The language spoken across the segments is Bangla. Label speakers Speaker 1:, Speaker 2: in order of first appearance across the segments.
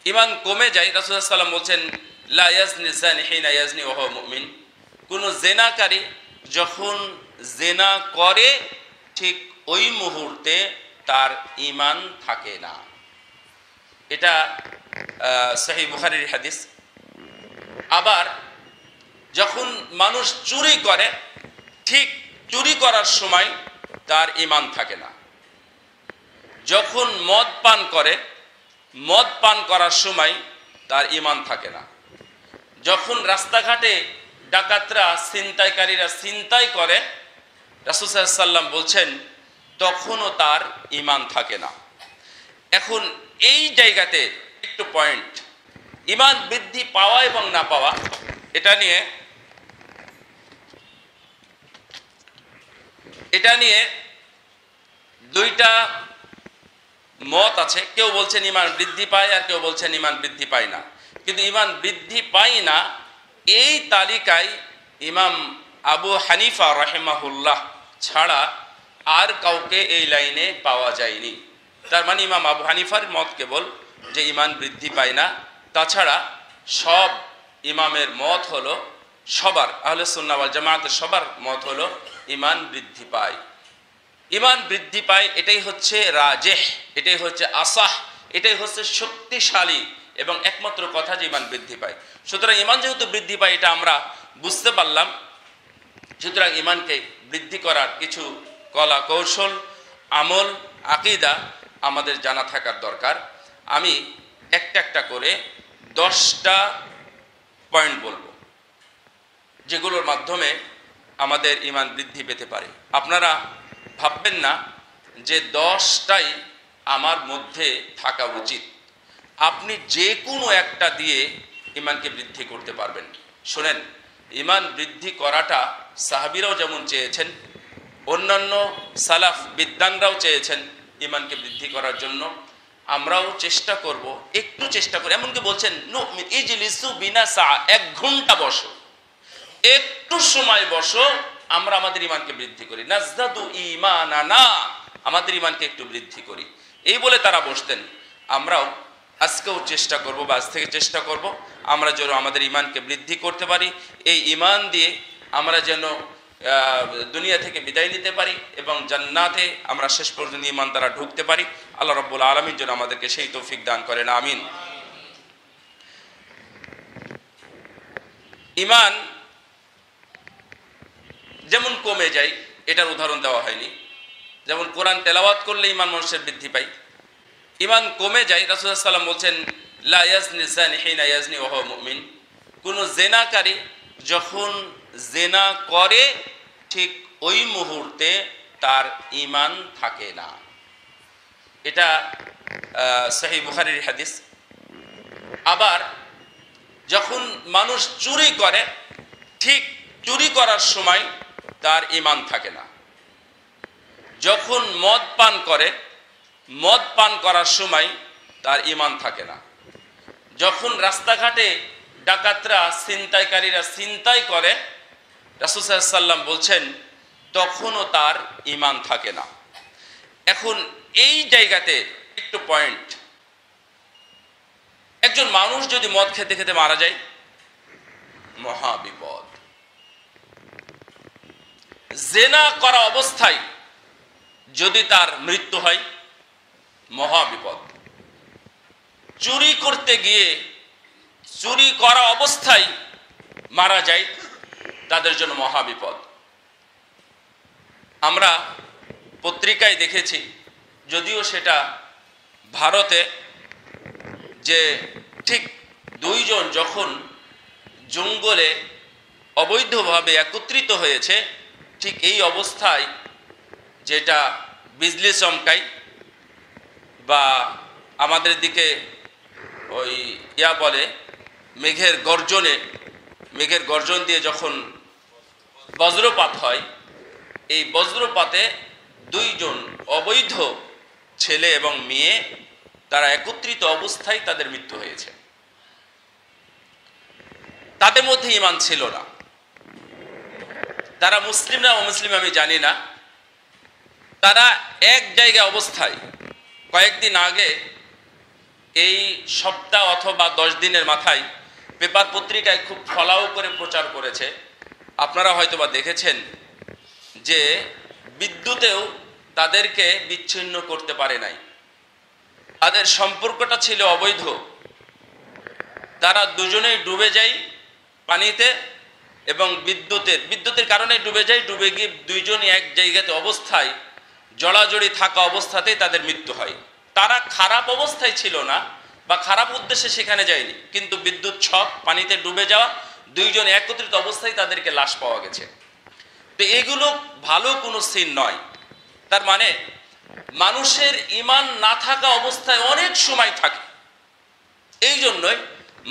Speaker 1: ইমান কমে যায়। রাসূলুল্লাহ সাল্লাল্লাহু আলাইহি ওয়াসাল্লাম বলছেন লা ইয়াজনি যানি হিনা ইয়াজনি ওয়া হুয়া মুমিন, কোন জেনাকারী যখন জেনা করে ঠিক ওই মুহূর্তে তার ঈমান থাকে না। এটা সহিহ বুখারীর হাদিস। আবার যখন মানুষ চুরি করে ঠিক চুরি করার সময় তার ঈমান থাকে না। যখন মদ পান করে মদ পান করার সময় তার ঈমান থাকে না। যখন রাস্তাঘাটে ডাকাতরা ছিনতাইকারীরা ছিনতাই করে, রাসূল সাল্লাল্লাহু আলাইহি ওয়াসাল্লাম বলছেন তখনও তার ঈমান থাকে না। এখন এই জায়গাতে একটু পয়েন্ট, ঈমান বৃদ্ধি পাওয়া এবং না পাওয়া, এটা নিয়ে দুইটা মত আছে। কেউ বলছেন ঈমান বৃদ্ধি পায় আর কেউ বলছেন ঈমান বৃদ্ধি পায় না। কিন্তু ঈমান বৃদ্ধি পায় না এই তালিকায় ইমাম আবু হানিফা রাহিমাহুল্লাহ ছাড়া আর কাউকে এই লাইনে পাওয়া যায়নি। তার মানে ইমাম আবু হানিফার মত কেবল যে ঈমান বৃদ্ধি পায় না, তাছাড়া সব ইমামের মত হলো, সবার আহলে সুন্নাহ ওয়াল জামাতের সবার মত হলো ঈমান বৃদ্ধি পায়। ঈমান বৃদ্ধি পায় এটাই হচ্ছে রাজেহ, এটাই হচ্ছে আসাহ, এটাই হচ্ছে শক্তিশালী এবং একমাত্র কথা যে ঈমান বৃদ্ধি পায়। সুতরাং ঈমান যেহেতু বৃদ্ধি পায় এটা আমরা বুঝতে পারলাম। সুতরাং ঈমানকে বৃদ্ধি করার কিছু কলা কৌশল, আমল, আকীদা আমাদের জানা থাকার দরকার। আমি একটা একটা করে 10টা পয়েন্ট বলবো যেগুলোর মাধ্যমে আমাদের ঈমান বৃদ্ধি পেতে পারে। আপনারা ভাববেন না যে 10টাই আমার মধ্যে থাকা উচিত। আপনি যে কোনো একটা দিয়ে ঈমানকে বৃদ্ধি করতে পারবেন। শোনেন, ঈমান বৃদ্ধি করাটা সাহাবীরাও যেমন চেয়েছেন, অন্যান্য সালাফ বিদ্বানরাও চেয়েছেন ঈমানকে বৃদ্ধি করার জন্য। আমরাও চেষ্টা করব, একটু চেষ্টা করি। এমনকি বলছেন নুমিন ইজলিসু বিনা সা, 1 ঘন্টা বসো, একটু সময় বসো, আমরা আমাদের ঈমানকে বৃদ্ধি করি। নাজদাদু ঈমানানা, আমাদের ঈমানকে একটু বৃদ্ধি করি, এই বলে তারা বসতেন। আমরাও আজকেও চেষ্টা করব, বা আজ থেকে চেষ্টা করব আমরা যেন আমাদের ঈমানকে বৃদ্ধি করতে পারি। এই ঈমান দিয়ে আমরা যেন দুনিয়া থেকে বিদায় নিতে পারি এবং জান্নাতে আমরা শেষ পর্যন্ত ঈমান দ্বারা ঢুকতে পারি। আল্লাহ রাব্বুল আলামিন যেন আমাদেরকে সেই তৌফিক দান করেন, আমিন। ঈমান যেমন কমে যায় এটার উদাহরণ দেওয়া হয়নি। যেমন কোরআন তেলাওয়াত করলে ঈমান মানুষের বৃদ্ধি পায়। ঈমান কমে যায়, রাসূলুল্লাহ সাল্লাল্লাহু আলাইহি ওয়াসাল্লাম বলছেন লা ইয়াজনি যানি হিনা ইয়াজনি ওয়া হুয়া মুমিন, কোন জেনাকারী যখন জেনা করে ঠিক ওই মুহূর্তে তার ঈমান থাকে না। এটা সহিহ বুখারীর হাদিস। আবার যখন মানুষ চুরি করে ঠিক চুরি করার সময় তার ঈমান থাকে না। যখন মদ পান করে মদ পান করার সময় তার ঈমান থাকে না। যখন রাস্তাঘাটে ডাকাতরা ছিনতাইকারীরা ছিনতাই করে, রাসূল সাল্লাল্লাহু আলাইহি ওয়াসাল্লাম বলছেন তখনও তার ঈমান থাকে না। এখন এই জায়গাতে একটু পয়েন্ট, একজন মানুষ যদি মদ খেতে খেতে মারা যায়, মহা বিপদ। জেনা করা অবস্থায় যদি তার মৃত্যু হয়, মহা বিপদ। চুরি করতে গিয়ে চুরি করা অবস্থায় মারা যায়, তাদের জন্য মহা বিপদ। আমরা পত্রিকায় দেখেছি, যদিও সেটা ভারতে, যে ঠিক 2 জন যখন জঙ্গলে অবৈধভাবে একত্রিত হয়েছে, ঠিক এই অবস্থায় যেটা বিজলি চমকায় বা আমাদের দিকে ওই বলে মেঘের গর্জন দিয়ে যখন বজ্রপাত হয়, এই বজ্রপাতে 2 জন অবৈধ ছেলে এবং মেয়ে তারা একত্রিত অবস্থায় তাদের মৃত্যু হয়েছে। তাদের মধ্যে ঈমান ছিল না। তারা মুসলিম না অমুসলিম আমি জানি না, তারা এক জায়গায় অবস্থায়। কয়েকদিন আগে এই সপ্তাহ অথবা 10 দিনের মাথায় পেপার পত্রিকায় খুব ফলাও করে প্রচার করেছে। আপনারা হয়তোবা দেখেছেন যে বিদ্যুতেও তাদেরকে বিচ্ছিন্ন করতে পারে নাই, তাদের সম্পর্কটা ছিল অবৈধ। তারা দুজনেই ডুবে যায় পানিতে এবং বিদ্যুতের কারণে ডুবে যায়। ডুবে গিয়ে দুইজনই এক জায়গাতে অবস্থায় জড়াজড়ি থাকা অবস্থাতেই তাদের মৃত্যু হয়। তারা খারাপ অবস্থায় ছিল না বা খারাপ উদ্দেশ্যে সেখানে যায়নি, কিন্তু বিদ্যুৎ ছক, পানিতে ডুবে যাওয়া, দুইজন একত্রিত অবস্থায় তাদেরকে লাশ পাওয়া গেছে। তো এগুলো ভালো কোনো সিন নয়। তার মানে মানুষের ঈমান না থাকা অবস্থায় অনেক সময় থাকে। এই জন্যই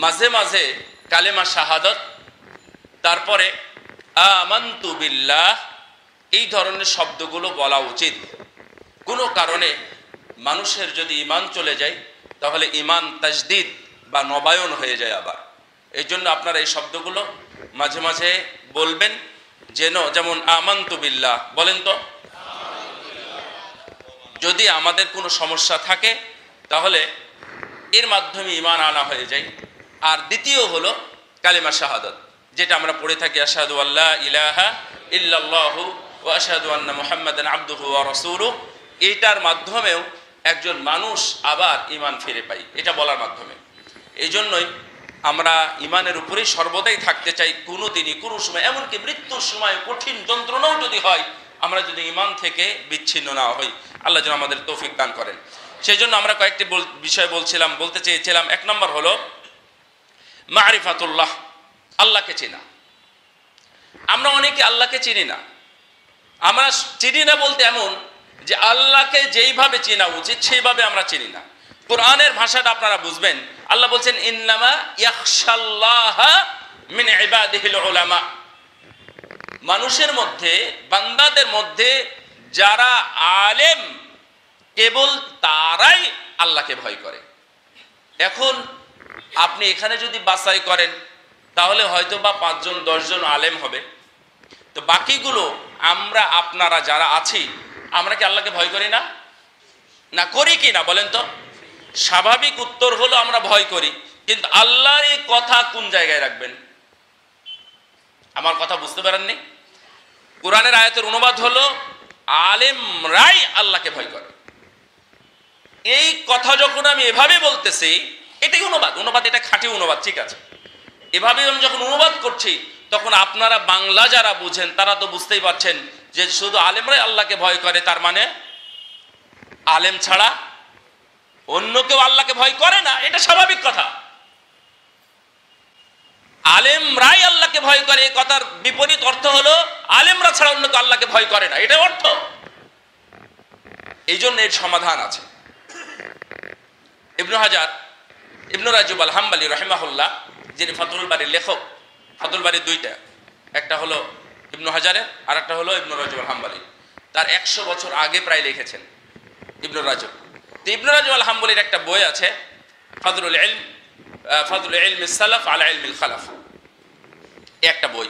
Speaker 1: মাঝে মাঝে কালেমা শাহাদাত, তারপরে আমানতু বিল্লাহ, এই ধরনের শব্দগুলো বলা উচিত। কোনো কারণে মানুষের যদি ঈমান চলে যায় তাহলে ঈমান তাজদিদ বা নবায়ন হয়ে যায় আবার। এই জন্য আপনারা এই শব্দগুলো মাঝে মাঝে বলবেন, যেমন আমানতু বিল্লাহ বলেন তো। যদি আমাদের কোনো সমস্যা থাকে তাহলে এর মাধ্যমে ঈমান আনা হয়ে যায়। আর দ্বিতীয় হলো কালিমা শাহাদাত, যেটা আমরা পড়ে থাকি, আশহাদু আল্লা ইলাহা ইল্লাল্লাহু ওয়া আশহাদু আন্না মুহাম্মাদান আবদুহু ওয়া রাসূলুহু। এইটার মাধ্যমেও একজন মানুষ আবার ঈমান ফিরে পায়, এটা বলার মাধ্যমে। এই জন্যই আমরা ঈমানের উপরেই সর্বদাই থাকতে চাই। কোনো দিনই কোনো সময়, এমনকি মৃত্যুর সময় কঠিন যন্ত্রণাও যদি হয়, আমরা যদি ঈমান থেকে বিচ্ছিন্ন না হই, আল্লাহ যেন আমাদের তৌফিক দান করেন। সেই জন্য আমরা কয়েকটি বিষয় বলতে চেয়েছিলাম। 1 নম্বর হলো মারিফাতুল্লাহ, আল্লাহকে চেনা। আমরা অনেকে আল্লাহকে চিনি না। আমরা চিনি না বলতে এমন যে আল্লাহকে যেইভাবে চেনা উচিত সেইভাবে আমরা চিনি না। কোরআনের ভাষাটা আপনারা বুঝবেন। আল্লাহ বলছেন ইন্নামা ইয়াখশাল্লাহা মিন ইবাদিহিল উলামা। মানুষের মধ্যে, বান্দাদের মধ্যে যারা আলেম, কেবল তারাই আল্লাহকে ভয় করে। এখন আপনি এখানে যদি বাছাই করেন তাহলে হয়তো বা 5 জন 10 জন আলেম হবে। তো বাকিগুলো আমরা আপনারা যারা আছি, আমরা কি আল্লাহকে ভয় করি না? না করি কি না বলেন তো? স্বাভাবিক উত্তর হলো আমরা ভয় করি। কিন্তু আল্লাহর এই কথা কোন জায়গায় রাখবেন? আমার কথা বুঝতে পারেননি? কোরআনের আয়াতের অনুবাদ হলো আলেমরাই আল্লাহকে ভয় করে। এই কথা যখন আমি এভাবে বলতেছি, এটাই অনুবাদ, এটা খাঁটি অনুবাদ, ঠিক আছে। এভাবে আমি যখন অনুবাদ করছি তখন আপনারা বাংলা যারা বুঝেন তারা তো বুঝতেই পারছেন যে শুধু আলেমরাই আল্লাহকে ভয় করে, তার মানে আলেম ছাড়া অন্য কেউ আল্লাহকে ভয় করে না, এটা স্বাভাবিক কথা। আলেমরাই আল্লাহকে ভয় করে, এই কথার বিপরীত অর্থ হলো আলেমরা ছাড়া অন্য কেউ আল্লাহকে ভয় করে না, এটা অর্থ। এই জন্য এর সমাধান আছে। ইবনু রাজব আল হাম্বলি রাহিমাহুল্লাহ, যিনি ফাতহুল বারীর লেখক, ফাতহুল বারী দুইটা, একটা হলো ইবনু হাজারের আর একটা হলো ইবনু রাজব আল হাম্বলি। তার 100 বছর আগে প্রায় লিখেছেন ইবনু রাজব। তো ইবনু রাজব আল হাম্বলির একটা বই আছে, ফাদলুল ইলমিস সালাফ আলা ইলমিল খালাফ, একটা বই।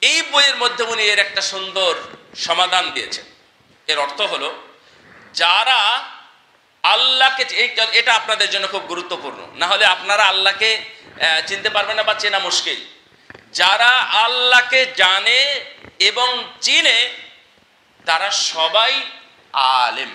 Speaker 1: এই বইয়ের মধ্যে উনি এর একটা সুন্দর সমাধান দিয়েছেন। এর অর্থ হলো, যারা আল্লাহকে, এটা আপনাদের জন্য খুব গুরুত্বপূর্ণ, না হলে আপনারা আল্লাহকে চিনতে পারবেন না বা চেনা মুশকিল। যারা আল্লাহকে জানে এবং চিনে তারা সবাই আলেম।